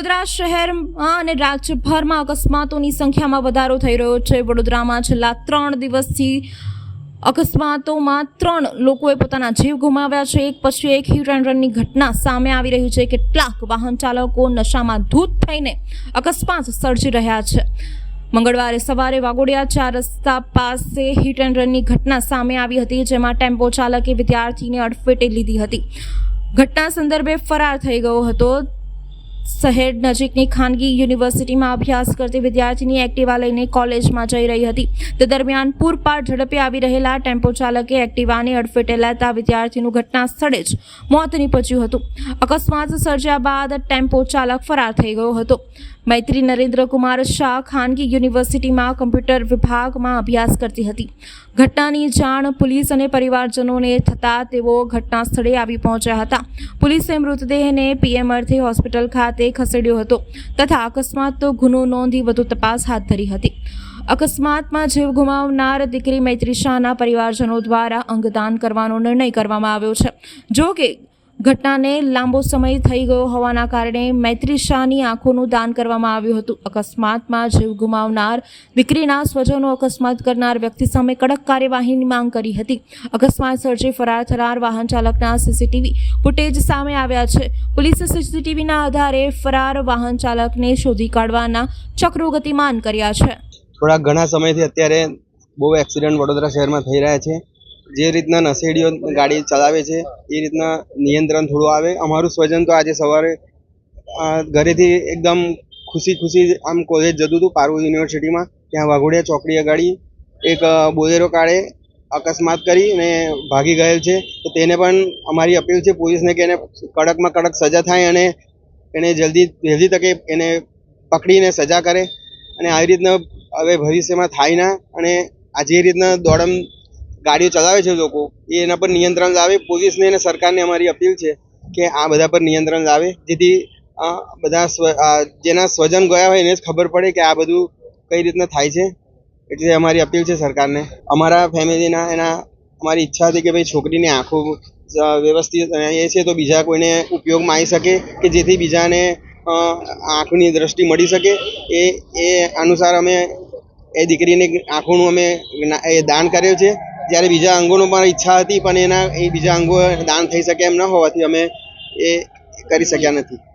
વડોદરા શહેરમાં અને રાજ્યભરમાં અકસ્માતોની સંખ્યામાં વધારો થઈ રહ્યો છે। વડોદરામાં છેલ્લા 3 દિવસથી અકસ્માતોમાં 3 લોકોએ પોતાના જીવ ગુમાવ્યા છે। એક પછી એક હિટ એન્ડ રનની ઘટના સામે આવી રહી છે। કેટલાક વાહન ચાલકો નશામાં ધૂત થઈને અકસ્માત સર્જી રહ્યા છે। મંગળવારે સવારે વાઘોડિયા 4 રસ્તા પાસે હિટ એન્ડ રનની ઘટના સામે આવી હતી, જેમાં ટેમ્પો ચાલકે વિદ્યાર્થીને અડફેટે લીધી હતી। ઘટના સંદર્ભે ફરાર થઈ ગયો હતો। શહેર નજીકની ખાનગી યુનિવર્સિટીમાં અભ્યાસ કરતી વિદ્યાર્થીની એક્ટિવા લઈને કોલેજમાં જઈ રહી હતી। તે દરમિયાન પૂરપાટ ઝડપે આવી રહેલા ટેમ્પો ચાલકે એક્ટિવાને અડફેટે લેતા વિદ્યાર્થીનું ઘટના સ્થળે જ મોત નીપજ્યું હતું। અકસ્માત સર્જ્યા બાદ ટેમ્પો ચાલક ફરાર થઈ ગયો હતો। મૈત્રી નરેન્દ્રકુમાર શાહ ખાનગી યુનિવર્સિટીમાં કમ્પ્યુટર વિભાગમાં અભ્યાસ કરતી હતી। ઘટનાની જાણ પોલીસ અને પરિવારજનોને થતાં તેઓ ઘટના સ્થળે આવી પહોંચ્યા હતા। પોલીસે મૃતદેહને પીએમ અર્થે હોસ્પિટલ ખાતે ખસેડ્યો હતો તથા અકસ્માતનો ગુનો નોંધી વધુ તપાસ હાથ ધરી હતી। અકસ્માતમાં જીવ ગુમાવનાર દીકરી મૈત્રી શાહના પરિવારજનો દ્વારા અંગદાન કરવાનો નિર્ણય કરવામાં આવ્યો છે। જો કે ઘટનાને લાંબો સમય થઈ ગયો હોવાના કારણે મૈત્રી શાહની આંખોનું દાન કરવામાં આવ્યું હતું। અકસ્માતમાં જીવ ગુમાવનાર દીકરીના સ્વજનો અકસ્માત કરનાર વ્યક્તિ સામે કડક કાર્યવાહીની માંગ કરી હતી। અકસ્માત સર્જી ફરાર થનાર વાહન ચાલકના સીસીટીવી ફૂટેજ સામે આવ્યા છે। પોલીસે સીસીટીવીના આધારે ફરાર વાહન ચાલકને શોધી કાઢવાના ચક્રો ગતિમાન કર્યા છે। થોડા ઘણા સમયથી અત્યારે બહુ એક્સિડન્ટ વડોદરા શહેરમાં થઈ રહ્યા છે। જે રીતના નશેડીઓ ગાડી ચલાવે છે એ રીતના નિયંત્રણ થોડું આવે। અમારું સ્વજન તો આજે સવારે ઘરેથી એકદમ ખુશી આમ કોલેજ જતું હતું પારુલ યુનિવર્સિટીમાં। ત્યાં વાઘોડિયા ચોકડી આગળ એક બોલેરો કારે અકસ્માત કરી અને ભાગી ગયેલ છે। તો તેને પણ અમારી અપીલ છે પોલીસને કે એને કડકમાં કડક સજા થાય અને એને વહેલી તકે એને પકડીને સજા કરે અને આવી રીતના હવે ભવિષ્યમાં થાય ના। અને આ જે રીતના દોડમ ગાડીઓ ચલાવે છે લોકો એના પર નિયંત્રણ લાવે। પોલીસને અને સરકારને અમારી અપીલ છે કે આ બધા પર નિયંત્રણ લાવે, જેથી બધા જેના સ્વજન ગયા હોય એને જ ખબર પડે કે આ બધું કઈ રીતના થાય છે। એટલે અમારી અપીલ છે સરકારને। અમારા ફેમિલીના અમારી ઈચ્છા હતી કે ભાઈ છોકરીની આંખો વ્યવસ્થિત એ છે તો બીજા કોઈને ઉપયોગમાં આવી શકે કે જેથી બીજાને આંખની દ્રષ્ટિ મળી શકે। એ અનુસાર અમે એ દીકરીની આંખોનું અમે દાન કર્યું છે। જ્યારે બીજા અંગોનો પણ ઈચ્છા હતી પણ એ બીજા અંગો દાન થઈ શકે એમ ન હોવાથી અમે એ કરી શક્યા નથી।